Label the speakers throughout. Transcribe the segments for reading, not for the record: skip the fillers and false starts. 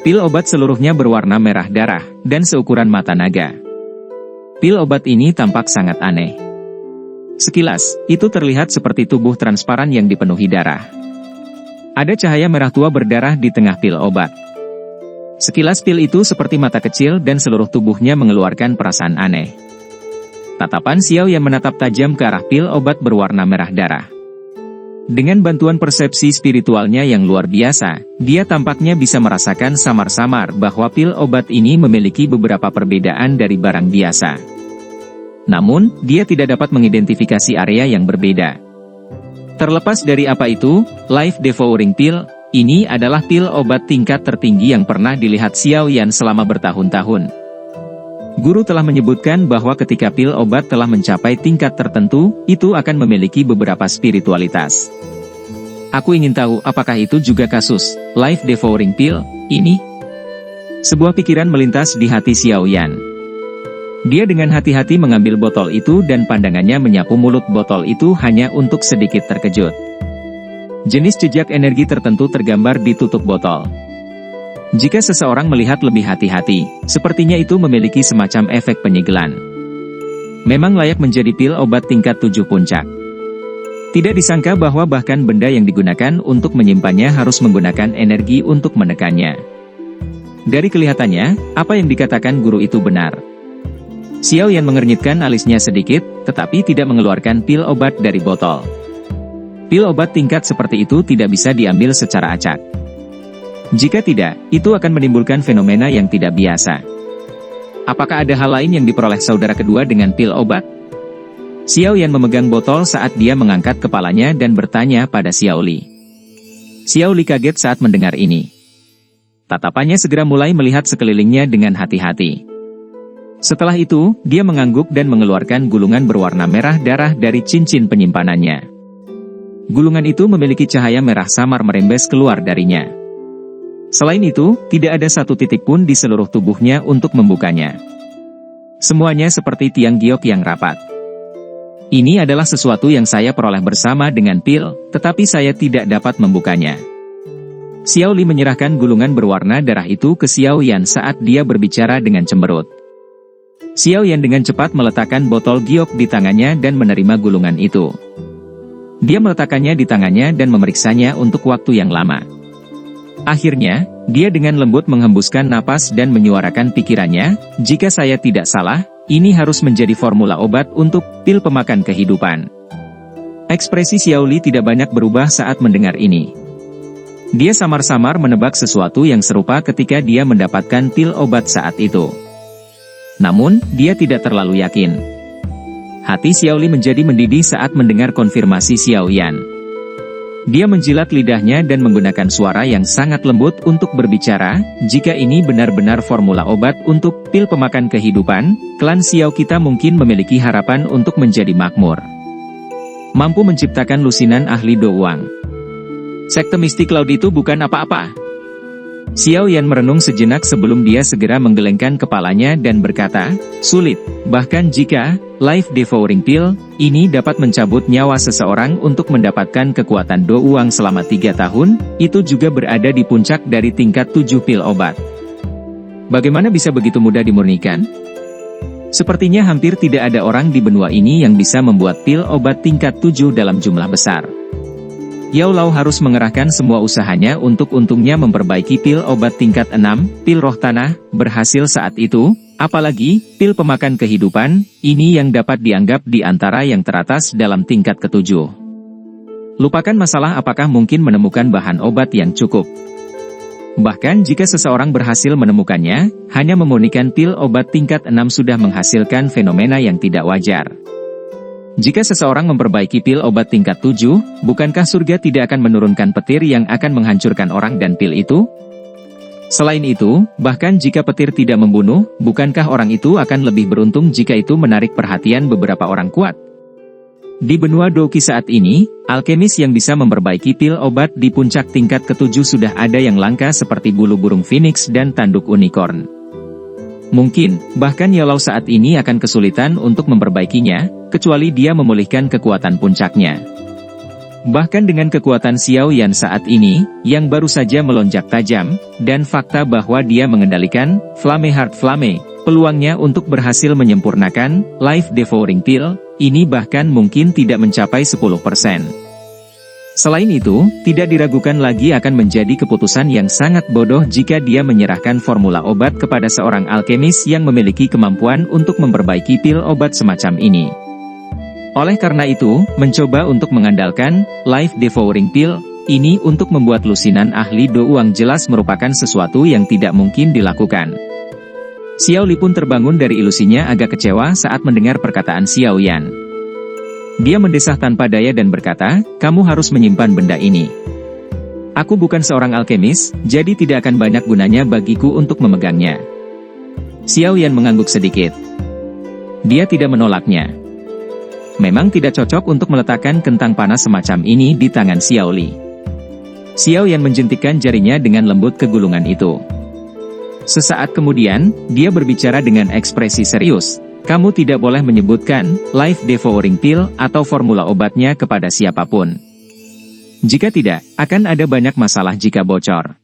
Speaker 1: Pil obat seluruhnya berwarna merah darah, dan seukuran mata naga. Pil obat ini tampak sangat aneh. Sekilas, itu terlihat seperti tubuh transparan yang dipenuhi darah. Ada cahaya merah tua berdarah di tengah pil obat. Sekilas pil itu seperti mata kecil dan seluruh tubuhnya mengeluarkan perasaan aneh. Tatapan Xiao Yan menatap tajam ke arah pil obat berwarna merah darah. Dengan bantuan persepsi spiritualnya yang luar biasa, dia tampaknya bisa merasakan samar-samar bahwa pil obat ini memiliki beberapa perbedaan dari barang biasa. Namun, dia tidak dapat mengidentifikasi area yang berbeda. Terlepas dari apa itu, Life Devouring Pill, ini adalah pil obat tingkat tertinggi yang pernah dilihat Xiao Yan selama bertahun-tahun. Guru telah menyebutkan bahwa ketika pil obat telah mencapai tingkat tertentu, itu akan memiliki beberapa spiritualitas. Aku ingin tahu apakah itu juga kasus Life Devouring Pill ini? Sebuah pikiran melintas di hati Xiao Yan. Dia dengan hati-hati mengambil botol itu dan pandangannya menyapu mulut botol itu hanya untuk sedikit terkejut. Jenis jejak energi tertentu tergambar di tutup botol. Jika seseorang melihat lebih hati-hati, sepertinya itu memiliki semacam efek penyegelan. Memang layak menjadi pil obat tingkat 7 puncak. Tidak disangka bahwa bahkan benda yang digunakan untuk menyimpannya harus menggunakan energi untuk menekannya. Dari kelihatannya, apa yang dikatakan guru itu benar. Xiao Yan mengernyitkan alisnya sedikit, tetapi tidak mengeluarkan pil obat dari botol. Pil obat tingkat seperti itu tidak bisa diambil secara acak. Jika tidak, itu akan menimbulkan fenomena yang tidak biasa. Apakah ada hal lain yang diperoleh saudara kedua dengan pil obat? Xiao Yan memegang botol saat dia mengangkat kepalanya dan bertanya pada Xiao Li. Xiao Li kaget saat mendengar ini. Tatapannya segera mulai melihat sekelilingnya dengan hati-hati. Setelah itu, dia mengangguk dan mengeluarkan gulungan berwarna merah darah dari cincin penyimpanannya. Gulungan itu memiliki cahaya merah samar merembes keluar darinya. Selain itu, tidak ada satu titik pun di seluruh tubuhnya untuk membukanya. Semuanya seperti tiang giok yang rapat. Ini adalah sesuatu yang saya peroleh bersama dengan pil, tetapi saya tidak dapat membukanya. Xiao Li menyerahkan gulungan berwarna darah itu ke Xiao Yan saat dia berbicara dengan cemberut. Xiao Yan dengan cepat meletakkan botol giok di tangannya dan menerima gulungan itu. Dia meletakkannya di tangannya dan memeriksanya untuk waktu yang lama. Akhirnya, dia dengan lembut menghembuskan napas dan menyuarakan pikirannya, jika saya tidak salah, ini harus menjadi formula obat untuk pil pemakan kehidupan. Ekspresi Xiao Li tidak banyak berubah saat mendengar ini. Dia samar-samar menebak sesuatu yang serupa ketika dia mendapatkan pil obat saat itu. Namun, dia tidak terlalu yakin. Hati Xiao Li menjadi mendidih saat mendengar konfirmasi Xiao Yan. Dia menjilat lidahnya dan menggunakan suara yang sangat lembut untuk berbicara, jika ini benar-benar formula obat untuk pil pemakan kehidupan, klan Xiao kita mungkin memiliki harapan untuk menjadi makmur. Mampu menciptakan lusinan ahli Douang. Sekte mistik laut itu bukan apa-apa. Xiao Yan merenung sejenak sebelum dia segera menggelengkan kepalanya dan berkata, sulit, bahkan jika Life Devouring Pill ini dapat mencabut nyawa seseorang untuk mendapatkan kekuatan Douang selama 3 tahun, itu juga berada di puncak dari tingkat 7 pil obat. Bagaimana bisa begitu mudah dimurnikan? Sepertinya hampir tidak ada orang di benua ini yang bisa membuat pil obat tingkat 7 dalam jumlah besar. Yao Lao harus mengerahkan semua usahanya untuk untungnya memperbaiki pil obat tingkat 6, pil roh tanah, berhasil saat itu, apalagi, pil pemakan kehidupan, ini yang dapat dianggap di antara yang teratas dalam tingkat ke-7. Lupakan masalah apakah mungkin menemukan bahan obat yang cukup. Bahkan jika seseorang berhasil menemukannya, hanya memurnikan pil obat tingkat 6 sudah menghasilkan fenomena yang tidak wajar. Jika seseorang memperbaiki pil obat tingkat 7, bukankah surga tidak akan menurunkan petir yang akan menghancurkan orang dan pil itu? Selain itu, bahkan jika petir tidak membunuh, bukankah orang itu akan lebih beruntung jika itu menarik perhatian beberapa orang kuat? Di benua Douqi saat ini, alkemis yang bisa memperbaiki pil obat di puncak tingkat ke-7 sudah ada yang langka seperti bulu burung phoenix dan tanduk unicorn. Mungkin, bahkan Yao Lao saat ini akan kesulitan untuk memperbaikinya, kecuali dia memulihkan kekuatan puncaknya. Bahkan dengan kekuatan Xiao Yan saat ini, yang baru saja melonjak tajam, dan fakta bahwa dia mengendalikan Flame Heart Flame, peluangnya untuk berhasil menyempurnakan Life Devouring Pill, ini bahkan mungkin tidak mencapai 10%. Selain itu, tidak diragukan lagi akan menjadi keputusan yang sangat bodoh jika dia menyerahkan formula obat kepada seorang alkemis yang memiliki kemampuan untuk memperbaiki pil obat semacam ini. Oleh karena itu, mencoba untuk mengandalkan Life Devouring Pill ini untuk membuat lusinan ahli Do Uang jelas merupakan sesuatu yang tidak mungkin dilakukan. Xiao Li pun terbangun dari ilusinya agak kecewa saat mendengar perkataan Xiao Yan. Dia mendesah tanpa daya dan berkata, "Kamu harus menyimpan benda ini. Aku bukan seorang alkemis, jadi tidak akan banyak gunanya bagiku untuk memegangnya." Xiao Yan mengangguk sedikit. Dia tidak menolaknya. Memang tidak cocok untuk meletakkan kentang panas semacam ini di tangan Xiao Li. Xiao Yan menjentikkan jarinya dengan lembut ke gulungan itu. Sesaat kemudian, dia berbicara dengan ekspresi serius. "Kamu tidak boleh menyebutkan Life Devouring Pill atau formula obatnya kepada siapapun. Jika tidak, akan ada banyak masalah jika bocor."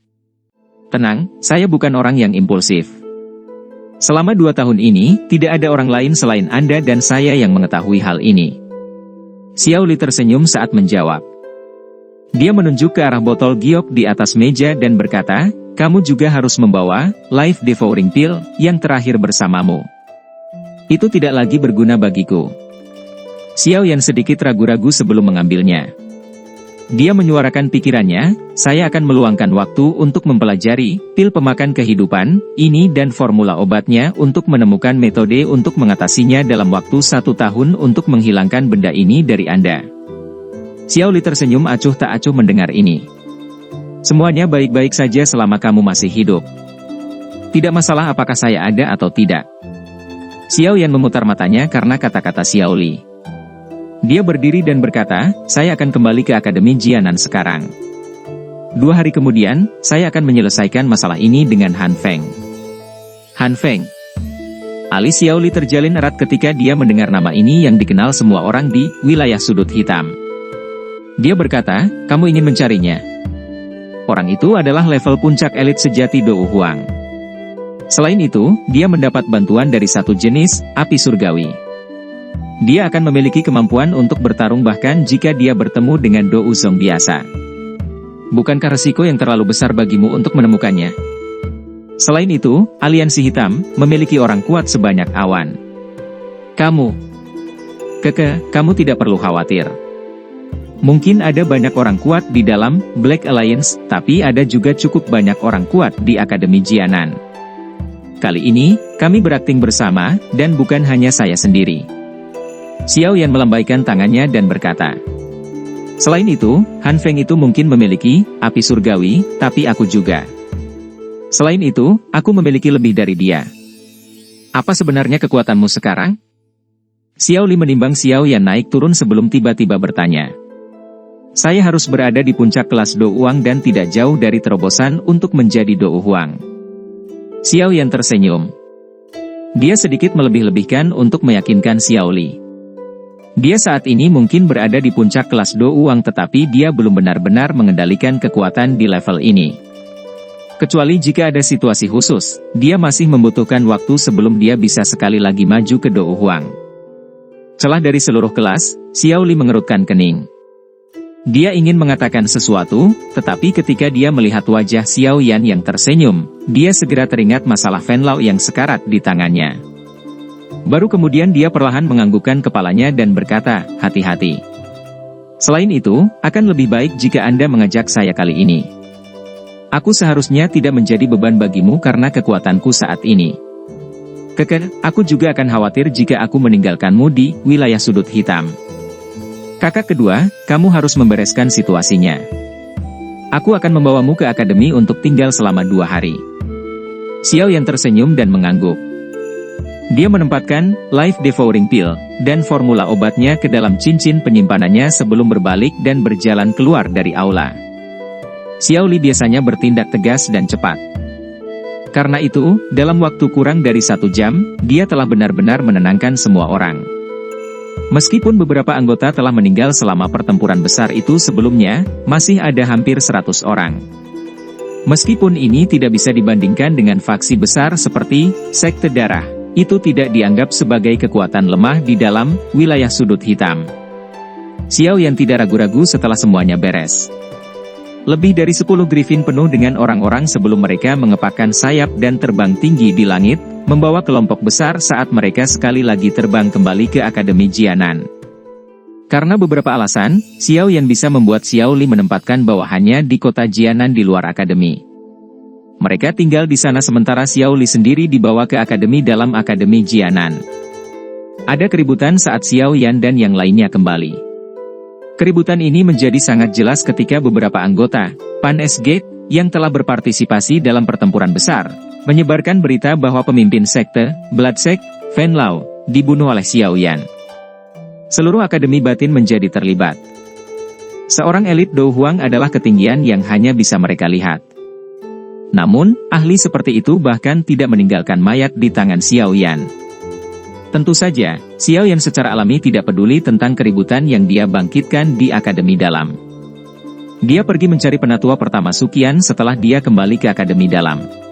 Speaker 1: "Tenang, saya bukan orang yang impulsif. Selama 2 tahun ini, tidak ada orang lain selain Anda dan saya yang mengetahui hal ini." Xiao Li tersenyum saat menjawab. Dia menunjuk ke arah botol giok di atas meja dan berkata, "Kamu juga harus membawa Life Devouring Pill yang terakhir bersamamu. Itu tidak lagi berguna bagiku." Xiao Yan sedikit ragu-ragu sebelum mengambilnya. Dia menyuarakan pikirannya, "Saya akan meluangkan waktu untuk mempelajari pil pemakan kehidupan ini dan formula obatnya untuk menemukan metode untuk mengatasinya dalam waktu 1 tahun untuk menghilangkan benda ini dari Anda." Xiao Li tersenyum acuh tak acuh mendengar ini. "Semuanya baik-baik saja selama kamu masih hidup. Tidak masalah apakah saya ada atau tidak." Xiao Yan memutar matanya karena kata-kata Xiao Li. Dia berdiri dan berkata, "Saya akan kembali ke Akademi Jianan sekarang. 2 hari kemudian, saya akan menyelesaikan masalah ini dengan Han Feng." Han Feng. Alis Xiao Li terjalin erat ketika dia mendengar nama ini yang dikenal semua orang di wilayah sudut hitam. Dia berkata, "Kamu ingin mencarinya?" Orang itu adalah level puncak elit sejati Do Huang. Selain itu, dia mendapat bantuan dari satu jenis api surgawi. Dia akan memiliki kemampuan untuk bertarung bahkan jika dia bertemu dengan Do Uzong biasa. Bukankah resiko yang terlalu besar bagimu untuk menemukannya? Selain itu, aliansi hitam memiliki orang kuat sebanyak awan. Kamu tidak perlu khawatir. Mungkin ada banyak orang kuat di dalam Black Alliance, tapi ada juga cukup banyak orang kuat di Akademi Jianan. Kali ini, kami berakting bersama, dan bukan hanya saya sendiri." Xiao Yan melambaikan tangannya dan berkata, "Selain itu, Han Feng itu mungkin memiliki api surgawi, tapi aku juga. Selain itu, aku memiliki lebih dari dia. Apa sebenarnya kekuatanmu sekarang?" Xiao Li menimbang Xiao Yan naik turun sebelum tiba-tiba bertanya. "Saya harus berada di puncak kelas Do Uang dan tidak jauh dari terobosan untuk menjadi Do Huang." Xiao Yan tersenyum. Dia sedikit melebih-lebihkan untuk meyakinkan Xiao Li. Dia saat ini mungkin berada di puncak kelas Do Uang tetapi dia belum benar-benar mengendalikan kekuatan di level ini. Kecuali jika ada situasi khusus, dia masih membutuhkan waktu sebelum dia bisa sekali lagi maju ke Do Huang. Celah dari seluruh kelas, Xiao Li mengerutkan kening. Dia ingin mengatakan sesuatu, tetapi ketika dia melihat wajah Xiao Yan yang tersenyum, dia segera teringat masalah Fen Lao yang sekarat di tangannya. Baru kemudian dia perlahan menganggukkan kepalanya dan berkata, "Hati-hati. Selain itu, akan lebih baik jika Anda mengajak saya kali ini. Aku seharusnya tidak menjadi beban bagimu karena kekuatanku saat ini. Aku juga akan khawatir jika aku meninggalkanmu di wilayah sudut hitam. Kakak kedua, kamu harus membereskan situasinya. Aku akan membawamu ke akademi untuk tinggal selama 2 hari." Xiao Yan tersenyum dan mengangguk. Dia menempatkan Life Devouring Pill dan formula obatnya ke dalam cincin penyimpanannya sebelum berbalik dan berjalan keluar dari aula. Xiao Li biasanya bertindak tegas dan cepat. Karena itu, dalam waktu kurang dari 1 jam, dia telah benar-benar menenangkan semua orang. Meskipun beberapa anggota telah meninggal selama pertempuran besar itu sebelumnya, masih ada hampir 100 orang. Meskipun ini tidak bisa dibandingkan dengan faksi besar seperti Sekte Darah, itu tidak dianggap sebagai kekuatan lemah di dalam wilayah sudut hitam. Xiao Yan tidak ragu-ragu setelah semuanya beres. Lebih dari 10 griffin penuh dengan orang-orang sebelum mereka mengepakkan sayap dan terbang tinggi di langit, membawa kelompok besar saat mereka sekali lagi terbang kembali ke Akademi Jianan. Karena beberapa alasan, Xiao Yan bisa membuat Xiao Li menempatkan bawahannya di kota Jianan di luar Akademi. Mereka tinggal di sana sementara Xiao Li sendiri dibawa ke Akademi dalam Akademi Jianan. Ada keributan saat Xiao Yan dan yang lainnya kembali. Keributan ini menjadi sangat jelas ketika beberapa anggota Pan S-Gate yang telah berpartisipasi dalam pertempuran besar menyebarkan berita bahwa pemimpin sekte Blood Sect, Fen Lao, dibunuh oleh Xiao Yan. Seluruh Akademi Batin menjadi terlibat. Seorang elit Dou Huang adalah ketinggian yang hanya bisa mereka lihat. Namun, ahli seperti itu bahkan tidak meninggalkan mayat di tangan Xiao Yan. Tentu saja, Xiao Yan secara alami tidak peduli tentang keributan yang dia bangkitkan di Akademi Dalam. Dia pergi mencari penatua pertama Suqian setelah dia kembali ke Akademi Dalam.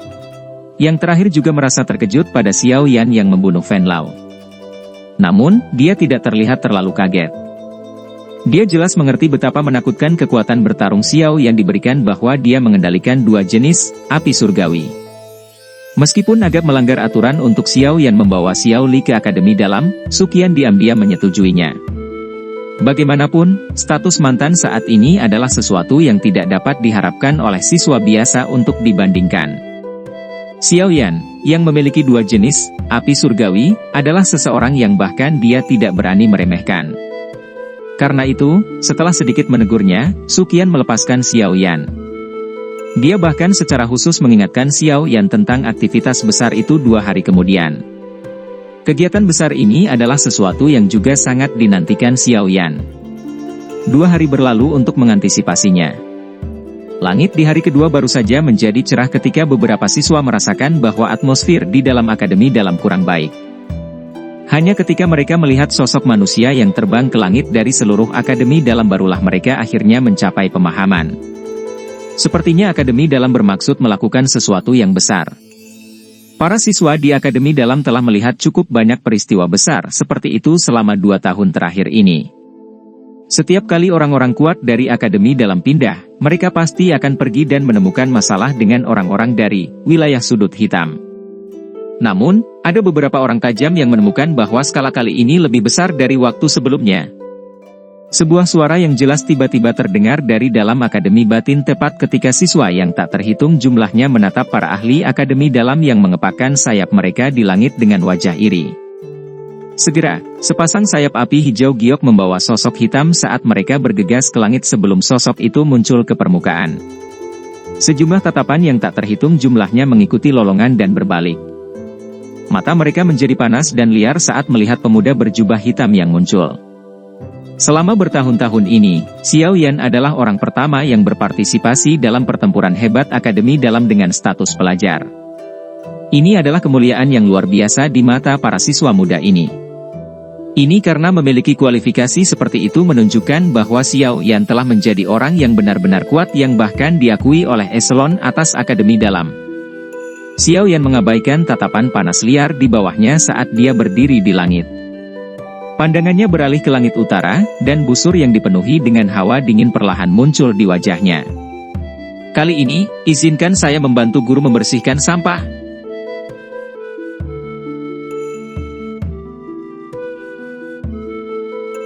Speaker 1: Yang terakhir juga merasa terkejut pada Xiao Yan yang membunuh Fen Lao. Namun, dia tidak terlihat terlalu kaget. Dia jelas mengerti betapa menakutkan kekuatan bertarung Xiao yang diberikan bahwa dia mengendalikan 2 jenis api surgawi. Meskipun agak melanggar aturan untuk Xiao Yan membawa Xiao Li ke Akademi Dalam, Suqian diam-diam menyetujuinya. Bagaimanapun, status mantan saat ini adalah sesuatu yang tidak dapat diharapkan oleh siswa biasa untuk dibandingkan. Xiao Yan, yang memiliki 2 jenis api surgawi, adalah seseorang yang bahkan dia tidak berani meremehkan. Karena itu, setelah sedikit menegurnya, Suqian melepaskan Xiao Yan. Dia bahkan secara khusus mengingatkan Xiao Yan tentang aktivitas besar itu 2 hari kemudian. Kegiatan besar ini adalah sesuatu yang juga sangat dinantikan Xiao Yan. 2 hari berlalu untuk mengantisipasinya. Langit di hari kedua baru saja menjadi cerah ketika beberapa siswa merasakan bahwa atmosfer di dalam Akademi Dalam kurang baik. Hanya ketika mereka melihat sosok manusia yang terbang ke langit dari seluruh Akademi Dalam barulah mereka akhirnya mencapai pemahaman. Sepertinya Akademi Dalam bermaksud melakukan sesuatu yang besar. Para siswa di Akademi Dalam telah melihat cukup banyak peristiwa besar seperti itu selama 2 tahun terakhir ini. Setiap kali orang-orang kuat dari Akademi Dalam pindah, mereka pasti akan pergi dan menemukan masalah dengan orang-orang dari wilayah sudut hitam. Namun, ada beberapa orang tajam yang menemukan bahwa skala kali ini lebih besar dari waktu sebelumnya. Sebuah suara yang jelas tiba-tiba terdengar dari dalam Akademi Batin tepat ketika siswa yang tak terhitung jumlahnya menatap para ahli Akademi Dalam yang mengepakkan sayap mereka di langit dengan wajah iri. Segera, sepasang sayap api hijau giok membawa sosok hitam saat mereka bergegas ke langit sebelum sosok itu muncul ke permukaan. Sejumlah tatapan yang tak terhitung jumlahnya mengikuti lolongan dan berbalik. Mata mereka menjadi panas dan liar saat melihat pemuda berjubah hitam yang muncul. Selama bertahun-tahun ini, Xiao Yan adalah orang pertama yang berpartisipasi dalam pertempuran hebat Akademi Dalam dengan status pelajar. Ini adalah kemuliaan yang luar biasa di mata para siswa muda ini. Ini karena memiliki kualifikasi seperti itu menunjukkan bahwa Xiao Yan telah menjadi orang yang benar-benar kuat yang bahkan diakui oleh eselon atas Akademi Dalam. Xiao Yan mengabaikan tatapan panas liar di bawahnya saat dia berdiri di langit. Pandangannya beralih ke langit utara, dan busur yang dipenuhi dengan hawa dingin perlahan muncul di wajahnya. Kali ini, izinkan saya membantu guru membersihkan sampah.